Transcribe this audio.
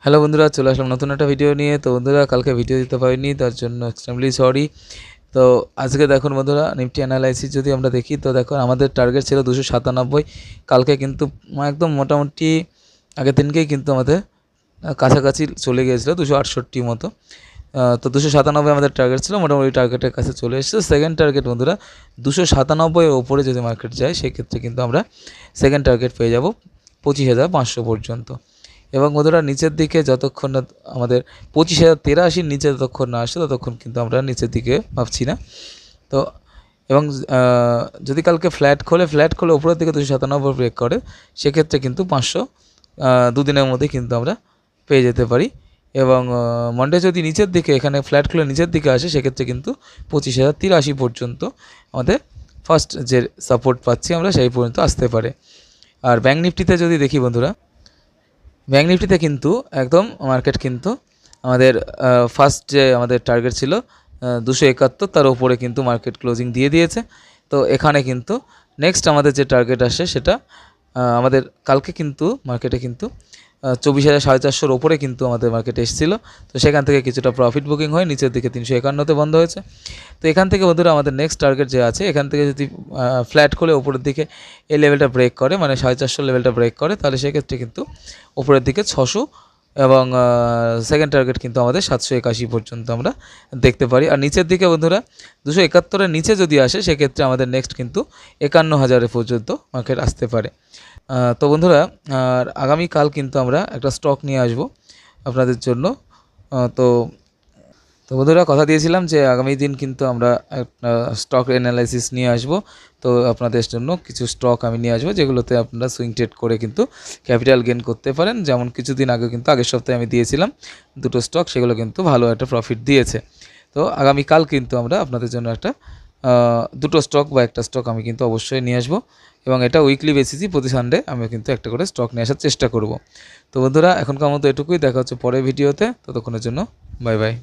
Hello বন্ধুরা, চলে আসলাম নতুন একটা ভিডিও নিয়ে। তো বন্ধুরা, কালকে ভিডিও দিতে পারিনি, তার জন্য এক্সট্রিমলি সরি। তো আজকে দেখুন বন্ধুরা, নিফটি অ্যানালাইসিস যদি আমরা দেখি তো দেখুন আমাদের টার্গেট ছিল 297। কালকে কিন্তু একদম মোটামুটি আগের দিনকেই কিন্তু আমাদের কাছাকাছি চলে গিয়েছিলো 268 মতো। তো 297 আমাদের টার্গেট ছিল, মোটামুটি টার্গেটের কাছে চলে এসেছে। সেকেন্ড টার্গেট বন্ধুরা 297-এর ওপরে যদি মার্কেট যায় সেক্ষেত্রে কিন্তু আমরা সেকেন্ড টার্গেট পেয়ে যাব 25,500 পর্যন্ত। এবং বন্ধুরা, নিচের দিকে যতক্ষণ না আমাদের 25,083 নিচে যতক্ষণ না আসে ততক্ষণ কিন্তু আমরা নিচের দিকে ভাবছি না। তো এবং যদি কালকে ফ্ল্যাট খোলে উপরের দিকে 297 ব্রেক করে, সেক্ষেত্রে কিন্তু 500 দুদিনের মধ্যে কিন্তু আমরা পেয়ে যেতে পারি। এবং মন্ডে যদি নিচের দিকে এখানে ফ্ল্যাট খুলে নিচের দিকে আসে, সেক্ষেত্রে কিন্তু 25,083 পর্যন্ত আমাদের ফার্স্ট যে সাপোর্ট পাচ্ছি আমরা সেই পর্যন্ত আসতে পারে। আর ব্যাঙ্ক নিফটিতে যদি দেখি বন্ধুরা, ব্যাঙ্ক নিফটিতে কিন্তু একদম মার্কেট কিন্তু আমাদের ফার্স্ট যে আমাদের টার্গেট ছিল 271, তার উপরে কিন্তু মার্কেট ক্লোজিং দিয়ে দিয়েছে। তো এখানে কিন্তু নেক্সট আমাদের যে টার্গেট আসে সেটা আমাদের কালকে কিন্তু মার্কেটে কিন্তু 24,450-র ওপরে কিন্তু আমাদের মার্কেটে এসেছিলো। তো সেখান থেকে কিছুটা প্রফিট বুকিং হয়ে নিচের দিকে 351-তে বন্ধ হয়েছে। তো এখান থেকে বন্ধুরা আমাদের নেক্সট টার্গেট যে আছে, এখান থেকে যদি ফ্ল্যাট খোলে ওপরের দিকে এই লেভেলটা ব্রেক করে, মানে 450 লেভেলটা ব্রেক করে, তাহলে সেক্ষেত্রে কিন্তু ওপরের দিকে 600 এবং সেকেন্ড টার্গেট কিন্তু আমাদের 781 পর্যন্ত আমরা দেখতে পারি। আর নিচের দিকে বন্ধুরা 271-এর নিচে যদি আসে সেক্ষেত্রে আমাদের নেক্সট কিন্তু 51,000 পর্যন্ত মার্কেট আসতে পারে। তো বন্ধুরা, আর আগামীকাল কিন্তু আমরা একটা স্টক নিয়ে আসব আপনাদের জন্য। তো তো বন্ধুরা, কথা দিয়েছিলাম যে আগামী দিন কিন্তু আমরা একটা স্টক অ্যানালাইসিস নিয়ে আসব। তো আপনাদের জন্য কিছু স্টক আমি নিয়ে আসবো যেগুলোতে আপনারা সুইং ট্রেড করে কিন্তু ক্যাপিটাল গেইন করতে পারেন। যেমন কিছুদিন আগে কিন্তু আগের সপ্তাহে আমি দিয়েছিলাম দুটো স্টক, সেগুলো কিন্তু ভালো একটা প্রফিট দিয়েছে। তো আগামীকাল কিন্তু আমরা আপনাদের জন্য একটা দুটো স্টক বা একটা স্টক আমি কিন্তু অবশ্যই নিয়ে আসবো। এবং এটা উইকলি বেসিসই, প্রতি সানডে আমি কিন্তু একটা করে স্টক নিয়ে আসার চেষ্টা করব। তো বন্ধুরা, এখনকার মতো এটুকুই, দেখা হচ্ছে পরের ভিডিওতে। ততক্ষণের জন্য বাই বাই।